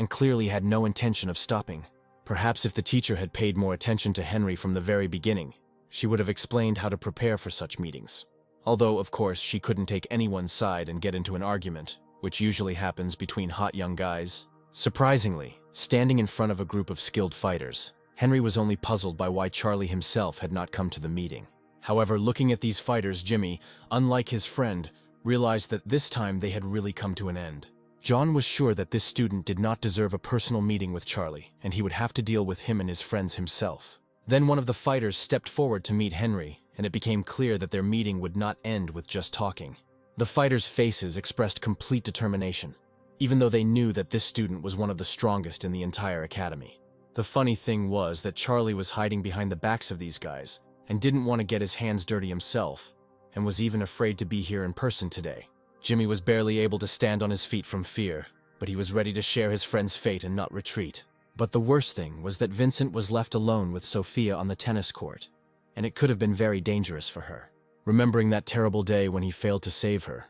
and clearly had no intention of stopping. Perhaps if the teacher had paid more attention to Henry from the very beginning, she would have explained how to prepare for such meetings. Although, of course, she couldn't take anyone's side and get into an argument, which usually happens between hot young guys. Surprisingly, standing in front of a group of skilled fighters, Henry was only puzzled by why Charlie himself had not come to the meeting. However, looking at these fighters, Jimmy, unlike his friend, realized that this time they had really come to an end. John was sure that this student did not deserve a personal meeting with Charlie, and he would have to deal with him and his friends himself. Then one of the fighters stepped forward to meet Henry, and it became clear that their meeting would not end with just talking. The fighters' faces expressed complete determination, even though they knew that this student was one of the strongest in the entire academy. The funny thing was that Charlie was hiding behind the backs of these guys, and didn't want to get his hands dirty himself, and was even afraid to be here in person today. Jimmy was barely able to stand on his feet from fear, but he was ready to share his friend's fate and not retreat. But the worst thing was that Vincent was left alone with Sophia on the tennis court, and it could have been very dangerous for her. Remembering that terrible day when he failed to save her,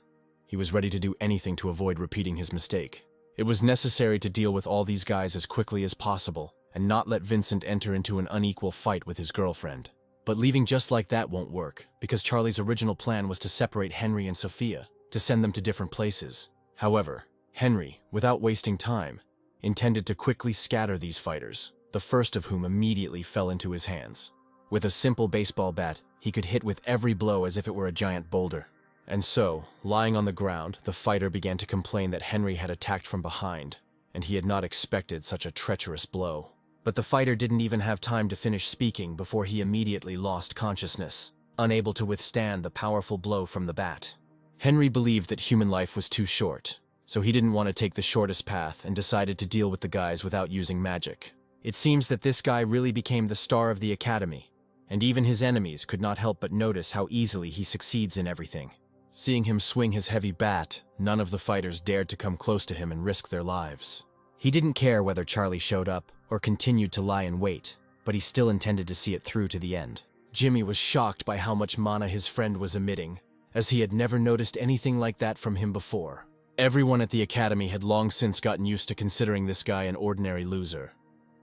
he was ready to do anything to avoid repeating his mistake. It was necessary to deal with all these guys as quickly as possible, and not let Vincent enter into an unequal fight with his girlfriend. But leaving just like that won't work, because Charlie's original plan was to separate Henry and Sophia, to send them to different places. However, Henry, without wasting time, intended to quickly scatter these fighters, the first of whom immediately fell into his hands. With a simple baseball bat, he could hit with every blow as if it were a giant boulder. And so, lying on the ground, the fighter began to complain that Henry had attacked from behind, and he had not expected such a treacherous blow. But the fighter didn't even have time to finish speaking before he immediately lost consciousness, unable to withstand the powerful blow from the bat. Henry believed that human life was too short, so he didn't want to take the shortest path and decided to deal with the guys without using magic. It seems that this guy really became the star of the academy, and even his enemies could not help but notice how easily he succeeds in everything. Seeing him swing his heavy bat, none of the fighters dared to come close to him and risk their lives. He didn't care whether Charlie showed up or continued to lie in wait, but he still intended to see it through to the end. Jimmy was shocked by how much mana his friend was emitting, as he had never noticed anything like that from him before. Everyone at the academy had long since gotten used to considering this guy an ordinary loser.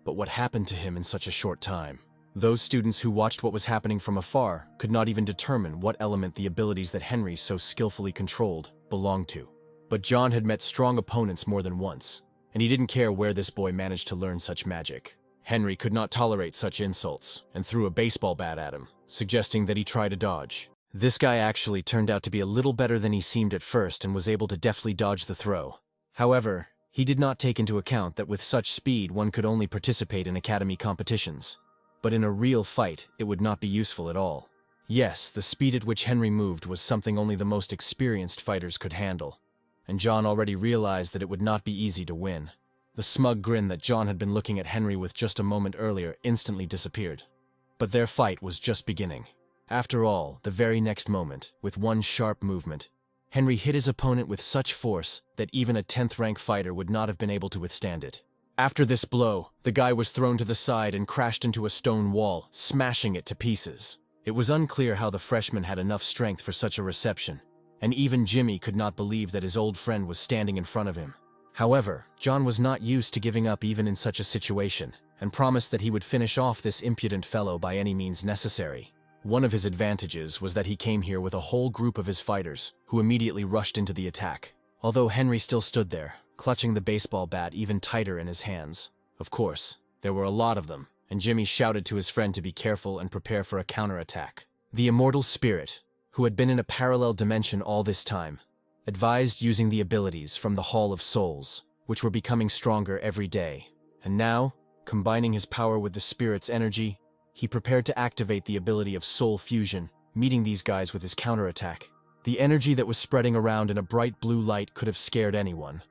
But what happened to him in such a short time? Those students who watched what was happening from afar could not even determine what element the abilities that Henry so skillfully controlled belonged to. But John had met strong opponents more than once, and he didn't care where this boy managed to learn such magic. Henry could not tolerate such insults, and threw a baseball bat at him, suggesting that he try to dodge. This guy actually turned out to be a little better than he seemed at first and was able to deftly dodge the throw. However, he did not take into account that with such speed one could only participate in academy competitions. But in a real fight, it would not be useful at all. Yes, the speed at which Henry moved was something only the most experienced fighters could handle, and John already realized that it would not be easy to win. The smug grin that John had been looking at Henry with just a moment earlier instantly disappeared. But their fight was just beginning. After all, the very next moment, with one sharp movement, Henry hit his opponent with such force that even a 10th-rank fighter would not have been able to withstand it. After this blow, the guy was thrown to the side and crashed into a stone wall, smashing it to pieces. It was unclear how the freshman had enough strength for such a reception, and even Jimmy could not believe that his old friend was standing in front of him. However, John was not used to giving up even in such a situation, and promised that he would finish off this impudent fellow by any means necessary. One of his advantages was that he came here with a whole group of his fighters, who immediately rushed into the attack. Although Henry still stood there, clutching the baseball bat even tighter in his hands. Of course, there were a lot of them, and Jimmy shouted to his friend to be careful and prepare for a counterattack. The immortal spirit, who had been in a parallel dimension all this time, advised using the abilities from the Hall of Souls, which were becoming stronger every day. And now, combining his power with the spirit's energy, he prepared to activate the ability of soul fusion, meeting these guys with his counterattack. The energy that was spreading around in a bright blue light could have scared anyone,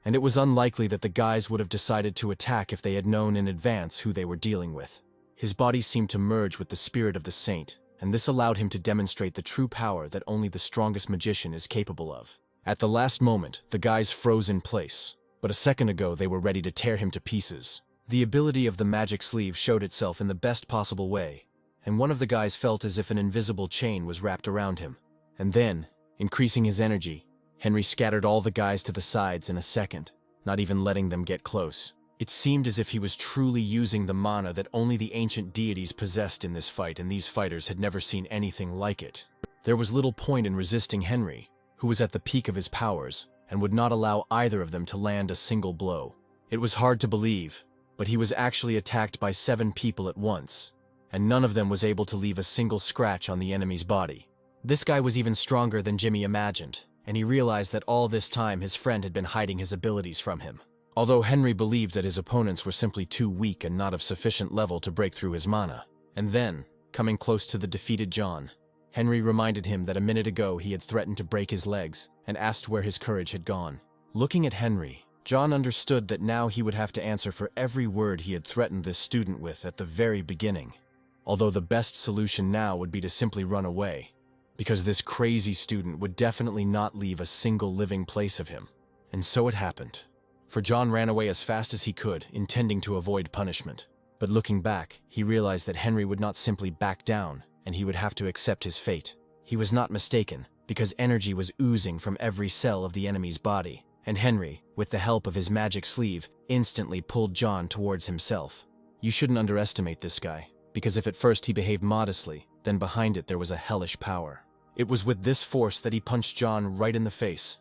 and it was unlikely that the guys would have decided to attack if they had known in advance who they were dealing with. His body seemed to merge with the spirit of the saint, and this allowed him to demonstrate the true power that only the strongest magician is capable of. At the last moment, the guys froze in place, but a second ago they were ready to tear him to pieces. The ability of the magic sleeve showed itself in the best possible way, and one of the guys felt as if an invisible chain was wrapped around him. And then, increasing his energy, Henry scattered all the guys to the sides in a second. not even letting them get close. It seemed as if he was truly using the mana that only the ancient deities possessed in this fight, and these fighters had never seen anything like it. There was little point in resisting Henry, who was at the peak of his powers, and would not allow either of them to land a single blow. It was hard to believe, but he was actually attacked by 7 people at once, and none of them was able to leave a single scratch on the enemy's body. This guy was even stronger than Jimmy imagined, and he realized that all this time his friend had been hiding his abilities from him. Although Henry believed that his opponents were simply too weak and not of sufficient level to break through his mana. And then, coming close to the defeated John, Henry reminded him that a minute ago he had threatened to break his legs and asked where his courage had gone. Looking at Henry, John understood that now he would have to answer for every word he had threatened this student with at the very beginning. Although the best solution now would be to simply run away, because this crazy student would definitely not leave a single living place of him. And so it happened. For John ran away as fast as he could, intending to avoid punishment. But looking back, he realized that Henry would not simply back down, and he would have to accept his fate. He was not mistaken, because energy was oozing from every cell of the enemy's body, and Henry, with the help of his magic sleeve, instantly pulled John towards himself. You shouldn't underestimate this guy, because if at first he behaved modestly, then behind it there was a hellish power. It was with this force that he punched John right in the face,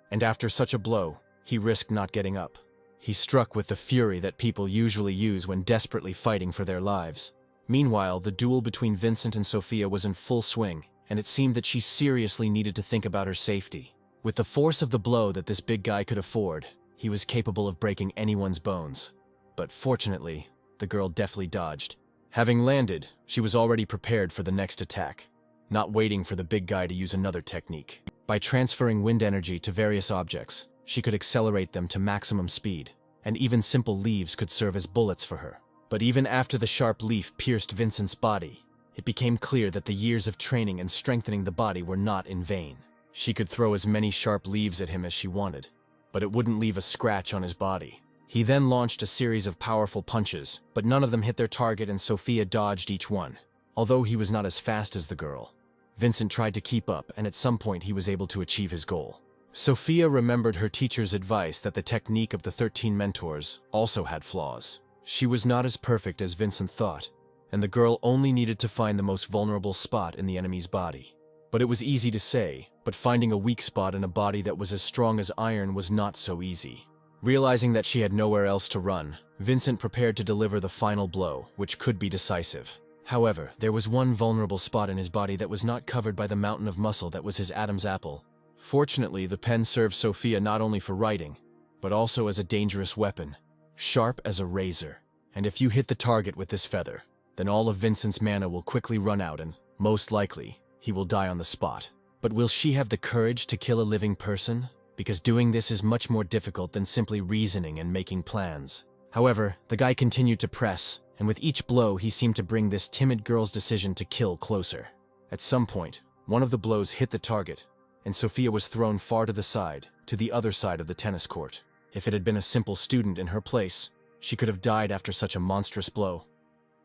and after such a blow, he risked not getting up. He struck with the fury that people usually use when desperately fighting for their lives. Meanwhile, the duel between Vincent and Sophia was in full swing, and it seemed that she seriously needed to think about her safety. With the force of the blow that this big guy could afford, he was capable of breaking anyone's bones. But fortunately, the girl deftly dodged. Having landed, she was already prepared for the next attack, not waiting for the big guy to use another technique. By transferring wind energy to various objects, she could accelerate them to maximum speed, and even simple leaves could serve as bullets for her. But even after the sharp leaf pierced Vincent's body, it became clear that the years of training and strengthening the body were not in vain. She could throw as many sharp leaves at him as she wanted, but it wouldn't leave a scratch on his body. He then launched a series of powerful punches, but none of them hit their target, and Sophia dodged each one. Although he was not as fast as the girl, Vincent tried to keep up, and at some point he was able to achieve his goal. Sophia remembered her teacher's advice that the technique of the 13 mentors also had flaws. She was not as perfect as Vincent thought, and the girl only needed to find the most vulnerable spot in the enemy's body. But it was easy to say, but finding a weak spot in a body that was as strong as iron was not so easy. Realizing that she had nowhere else to run, Vincent prepared to deliver the final blow, which could be decisive. However, there was one vulnerable spot in his body that was not covered by the mountain of muscle that was his Adam's apple. Fortunately, the pen served Sophia not only for writing, but also as a dangerous weapon, sharp as a razor. And if you hit the target with this feather, then all of Vincent's mana will quickly run out and, most likely, he will die on the spot. But will she have the courage to kill a living person? Because doing this is much more difficult than simply reasoning and making plans. However, the guy continued to press, and with each blow he seemed to bring this timid girl's decision to kill closer. At some point, one of the blows hit the target, and Sophia was thrown far to the other side of the tennis court. If it had been a simple student in her place, she could have died after such a monstrous blow.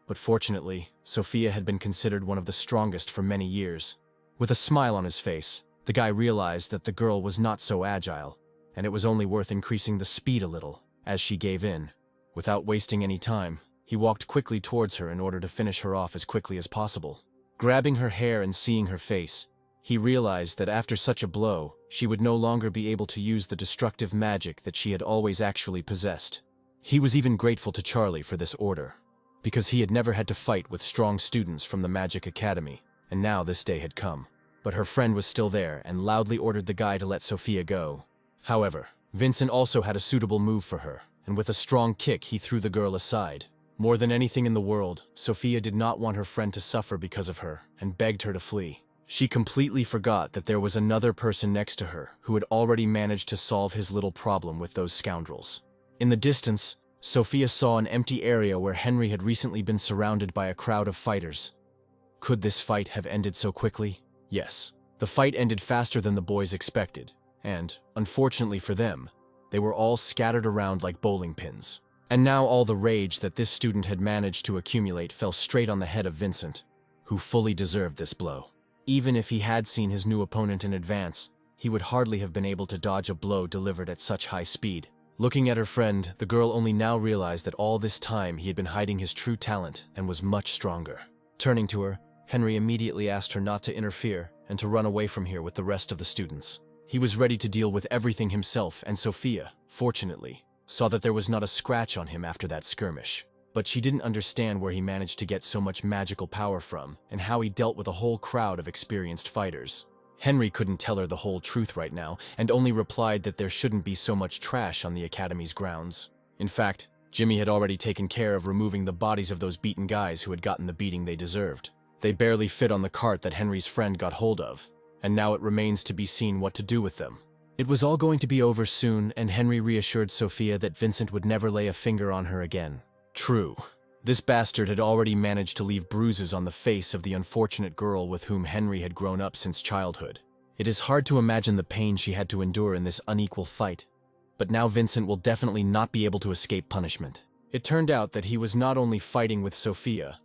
But fortunately, Sophia had been considered one of the strongest for many years. With a smile on his face, the guy realized that the girl was not so agile, and it was only worth increasing the speed a little, as she gave in. Without wasting any time, he walked quickly towards her in order to finish her off as quickly as possible. Grabbing her hair and seeing her face, he realized that after such a blow, she would no longer be able to use the destructive magic that she had always actually possessed. He was even grateful to Charlie for this order, because he had never had to fight with strong students from the Magic Academy, and now this day had come. But her friend was still there and loudly ordered the guy to let Sophia go. However, Vincent also had a suitable move for her, and with a strong kick he threw the girl aside. More than anything in the world, Sophia did not want her friend to suffer because of her, and begged her to flee. She completely forgot that there was another person next to her who had already managed to solve his little problem with those scoundrels. In the distance, Sophia saw an empty area where Henry had recently been surrounded by a crowd of fighters. Could this fight have ended so quickly? Yes. The fight ended faster than the boys expected, and, unfortunately for them, they were all scattered around like bowling pins. And now all the rage that this student had managed to accumulate fell straight on the head of Vincent, who fully deserved this blow. Even if he had seen his new opponent in advance, he would hardly have been able to dodge a blow delivered at such high speed. Looking at her friend, the girl only now realized that all this time he had been hiding his true talent and was much stronger. Turning to her, Henry immediately asked her not to interfere and to run away from here with the rest of the students. He was ready to deal with everything himself, and Sophia, fortunately, saw that there was not a scratch on him after that skirmish. But she didn't understand where he managed to get so much magical power from and how he dealt with a whole crowd of experienced fighters. Henry couldn't tell her the whole truth right now and only replied that there shouldn't be so much trash on the academy's grounds. In fact, Jimmy had already taken care of removing the bodies of those beaten guys who had gotten the beating they deserved. They barely fit on the cart that Henry's friend got hold of, and now it remains to be seen what to do with them. It was all going to be over soon, and Henry reassured Sophia that Vincent would never lay a finger on her again. True. This bastard had already managed to leave bruises on the face of the unfortunate girl with whom Henry had grown up since childhood. It is hard to imagine the pain she had to endure in this unequal fight. But now Vincent will definitely not be able to escape punishment. It turned out that he was not only fighting with Sophia,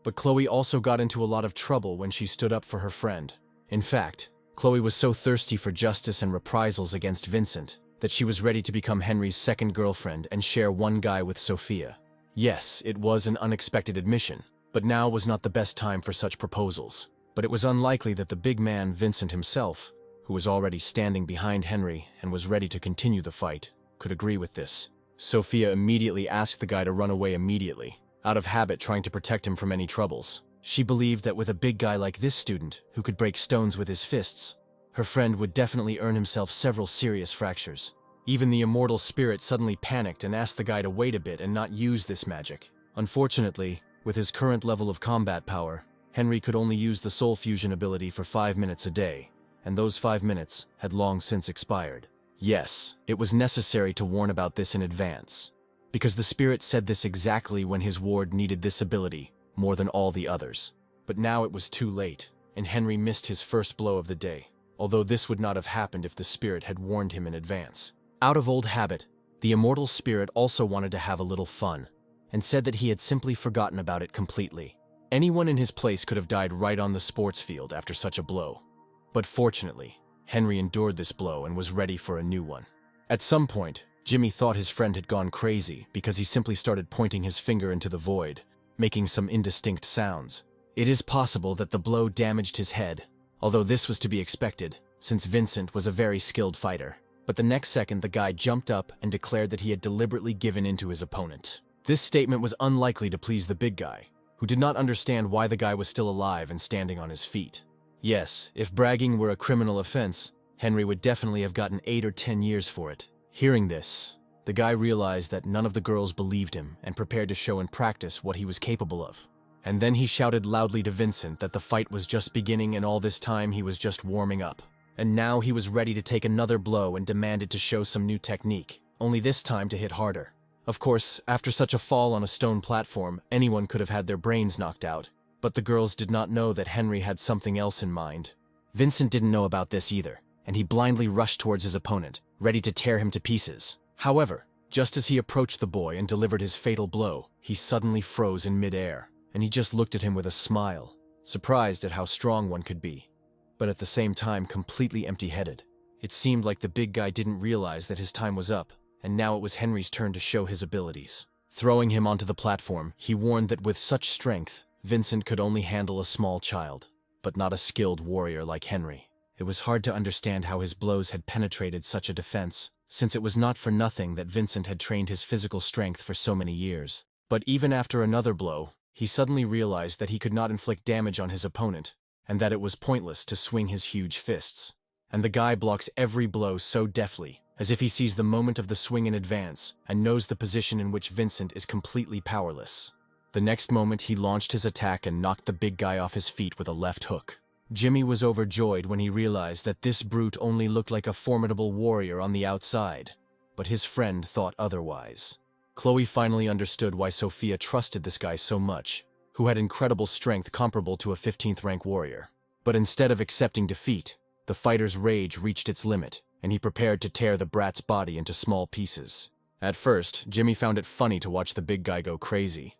but Chloe also got into a lot of trouble when she stood up for her friend. In fact, Chloe was so thirsty for justice and reprisals against Vincent that she was ready to become Henry's second girlfriend and share one guy with Sophia. Yes, it was an unexpected admission, but now was not the best time for such proposals. But it was unlikely that the big man, Vincent himself, who was already standing behind Henry and was ready to continue the fight, could agree with this. Sophia immediately asked the guy to run away immediately, out of habit trying to protect him from any troubles. She believed that with a big guy like this student, who could break stones with his fists, her friend would definitely earn himself several serious fractures. Even the immortal spirit suddenly panicked and asked the guy to wait a bit and not use this magic. Unfortunately, with his current level of combat power, Henry could only use the soul fusion ability for 5 minutes a day, and those 5 minutes had long since expired. Yes, it was necessary to warn about this in advance, because the spirit said this exactly when his ward needed this ability more than all the others. But now it was too late, and Henry missed his first blow of the day, although this would not have happened if the spirit had warned him in advance. Out of old habit, the immortal spirit also wanted to have a little fun, and said that he had simply forgotten about it completely. Anyone in his place could have died right on the sports field after such a blow. But fortunately, Henry endured this blow and was ready for a new one. At some point, Jimmy thought his friend had gone crazy because he simply started pointing his finger into the void, making some indistinct sounds. It is possible that the blow damaged his head, although this was to be expected, since Vincent was a very skilled fighter. But the next second the guy jumped up and declared that he had deliberately given in to his opponent. This statement was unlikely to please the big guy, who did not understand why the guy was still alive and standing on his feet. Yes, if bragging were a criminal offense, Henry would definitely have gotten 8 or 10 years for it. Hearing this, the guy realized that none of the girls believed him and prepared to show in practice what he was capable of. And then he shouted loudly to Vincent that the fight was just beginning and all this time he was just warming up. And now he was ready to take another blow and demanded to show some new technique, only this time to hit harder. Of course, after such a fall on a stone platform, anyone could have had their brains knocked out. But the girls did not know that Henry had something else in mind. Vincent didn't know about this either, and he blindly rushed towards his opponent, ready to tear him to pieces. However, just as he approached the boy and delivered his fatal blow, he suddenly froze in midair, and he just looked at him with a smile, surprised at how strong one could be, but at the same time completely empty-headed. It seemed like the big guy didn't realize that his time was up, and now it was Henry's turn to show his abilities. Throwing him onto the platform, he warned that with such strength, Vincent could only handle a small child, but not a skilled warrior like Henry. It was hard to understand how his blows had penetrated such a defense, since it was not for nothing that Vincent had trained his physical strength for so many years. But even after another blow, he suddenly realized that he could not inflict damage on his opponent, and that it was pointless to swing his huge fists. And the guy blocks every blow so deftly, as if he sees the moment of the swing in advance and knows the position in which Vincent is completely powerless. The next moment he launched his attack and knocked the big guy off his feet with a left hook. Jimmy was overjoyed when he realized that this brute only looked like a formidable warrior on the outside, but his friend thought otherwise. Chloe finally understood why Sophia trusted this guy so much, who had incredible strength comparable to a 15th rank warrior. But instead of accepting defeat, the fighter's rage reached its limit, and he prepared to tear the brat's body into small pieces. At first, Jimmy found it funny to watch the big guy go crazy,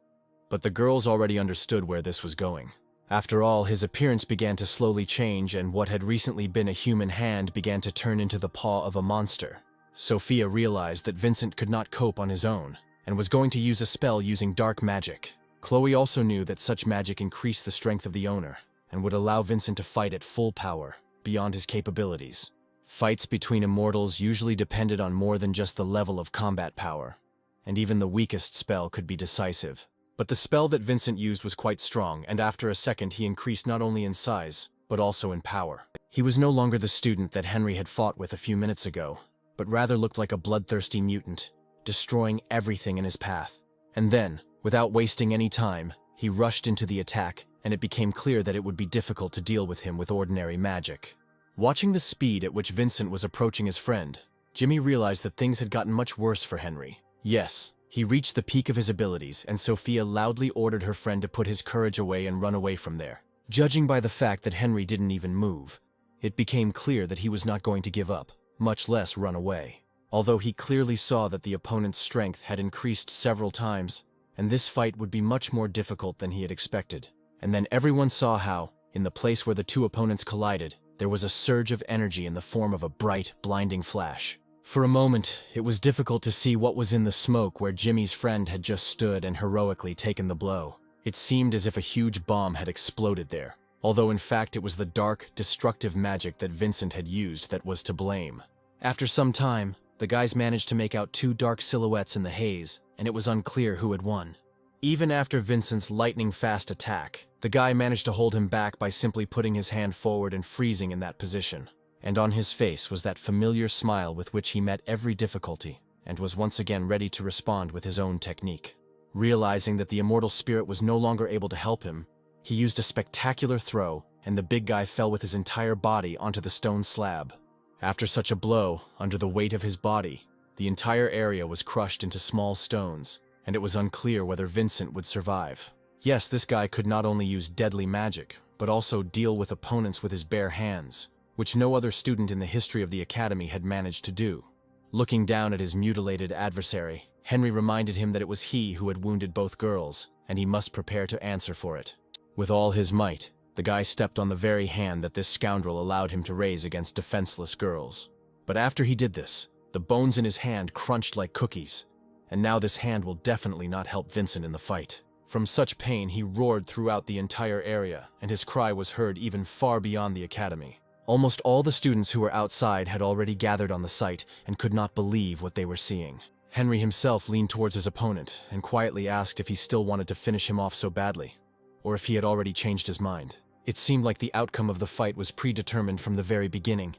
but the girls already understood where this was going. After all, his appearance began to slowly change, and what had recently been a human hand began to turn into the paw of a monster. Sophia realized that Vincent could not cope on his own, and was going to use a spell using dark magic. Chloe also knew that such magic increased the strength of the owner, and would allow Vincent to fight at full power, beyond his capabilities. Fights between immortals usually depended on more than just the level of combat power, and even the weakest spell could be decisive. But the spell that Vincent used was quite strong, and after a second he increased not only in size, but also in power. He was no longer the student that Henry had fought with a few minutes ago, but rather looked like a bloodthirsty mutant, destroying everything in his path. And then, without wasting any time, he rushed into the attack, and it became clear that it would be difficult to deal with him with ordinary magic. Watching the speed at which Vincent was approaching his friend, Jimmy realized that things had gotten much worse for Henry. Yes, he reached the peak of his abilities, and Sophia loudly ordered her friend to put his courage away and run away from there. Judging by the fact that Henry didn't even move, it became clear that he was not going to give up, much less run away. Although he clearly saw that the opponent's strength had increased several times, and this fight would be much more difficult than he had expected. And then everyone saw how, in the place where the two opponents collided, there was a surge of energy in the form of a bright, blinding flash. For a moment, it was difficult to see what was in the smoke where Jimmy's friend had just stood and heroically taken the blow. It seemed as if a huge bomb had exploded there, although in fact it was the dark, destructive magic that Vincent had used that was to blame. After some time, the guys managed to make out two dark silhouettes in the haze, and it was unclear who had won. Even after Vincent's lightning-fast attack, the guy managed to hold him back by simply putting his hand forward and freezing in that position. And on his face was that familiar smile with which he met every difficulty, and was once again ready to respond with his own technique. Realizing that the immortal spirit was no longer able to help him, he used a spectacular throw, and the big guy fell with his entire body onto the stone slab. After such a blow, under the weight of his body, the entire area was crushed into small stones, and it was unclear whether Vincent would survive. Yes, this guy could not only use deadly magic, but also deal with opponents with his bare hands, which no other student in the history of the academy had managed to do. Looking down at his mutilated adversary, Henry reminded him that it was he who had wounded both girls, and he must prepare to answer for it. With all his might, the guy stepped on the very hand that this scoundrel allowed him to raise against defenseless girls. But after he did this, the bones in his hand crunched like cookies, and now this hand will definitely not help Vincent in the fight. From such pain, he roared throughout the entire area, and his cry was heard even far beyond the academy. Almost all the students who were outside had already gathered on the site and could not believe what they were seeing. Henry himself leaned towards his opponent and quietly asked if he still wanted to finish him off so badly, or if he had already changed his mind. It seemed like the outcome of the fight was predetermined from the very beginning,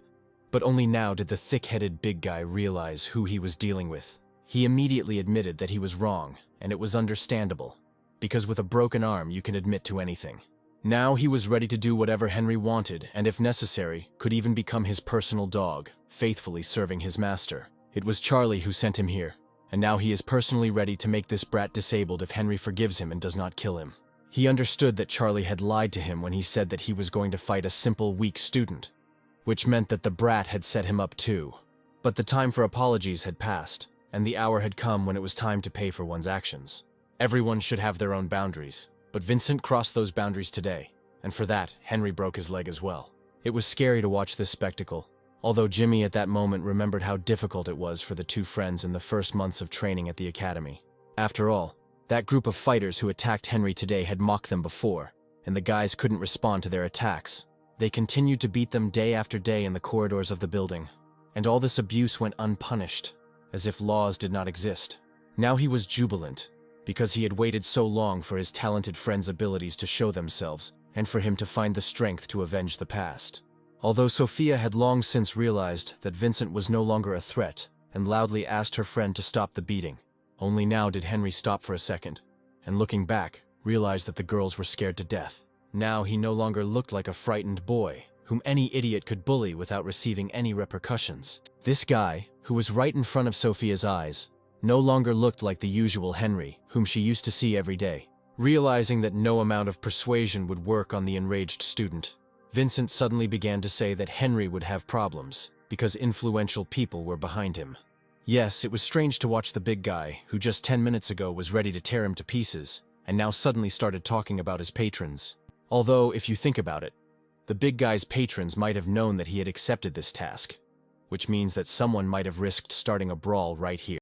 but only now did the thick-headed big guy realize who he was dealing with. He immediately admitted that he was wrong, and it was understandable, because with a broken arm you can admit to anything. Now he was ready to do whatever Henry wanted, and if necessary, could even become his personal dog, faithfully serving his master. It was Charlie who sent him here, and now he is personally ready to make this brat disabled if Henry forgives him and does not kill him. He understood that Charlie had lied to him when he said that he was going to fight a simple, weak student, which meant that the brat had set him up too. But the time for apologies had passed, and the hour had come when it was time to pay for one's actions. Everyone should have their own boundaries. But Vincent crossed those boundaries today, and for that, Henry broke his leg as well. It was scary to watch this spectacle, although Jimmy at that moment remembered how difficult it was for the two friends in the first months of training at the academy. After all, that group of fighters who attacked Henry today had mocked them before, and the guys couldn't respond to their attacks. They continued to beat them day after day in the corridors of the building, and all this abuse went unpunished, as if laws did not exist. Now he was jubilant, because he had waited so long for his talented friend's abilities to show themselves, and for him to find the strength to avenge the past. Although Sophia had long since realized that Vincent was no longer a threat, and loudly asked her friend to stop the beating, only now did Henry stop for a second, and looking back, realized that the girls were scared to death. Now he no longer looked like a frightened boy, whom any idiot could bully without receiving any repercussions. This guy, who was right in front of Sophia's eyes, no longer looked like the usual Henry, whom she used to see every day. Realizing that no amount of persuasion would work on the enraged student, Vincent suddenly began to say that Henry would have problems, because influential people were behind him. Yes, it was strange to watch the big guy, who just 10 minutes ago was ready to tear him to pieces, and now suddenly started talking about his patrons. Although, if you think about it, the big guy's patrons might have known that he had accepted this task. which means that someone might have risked starting a brawl right here.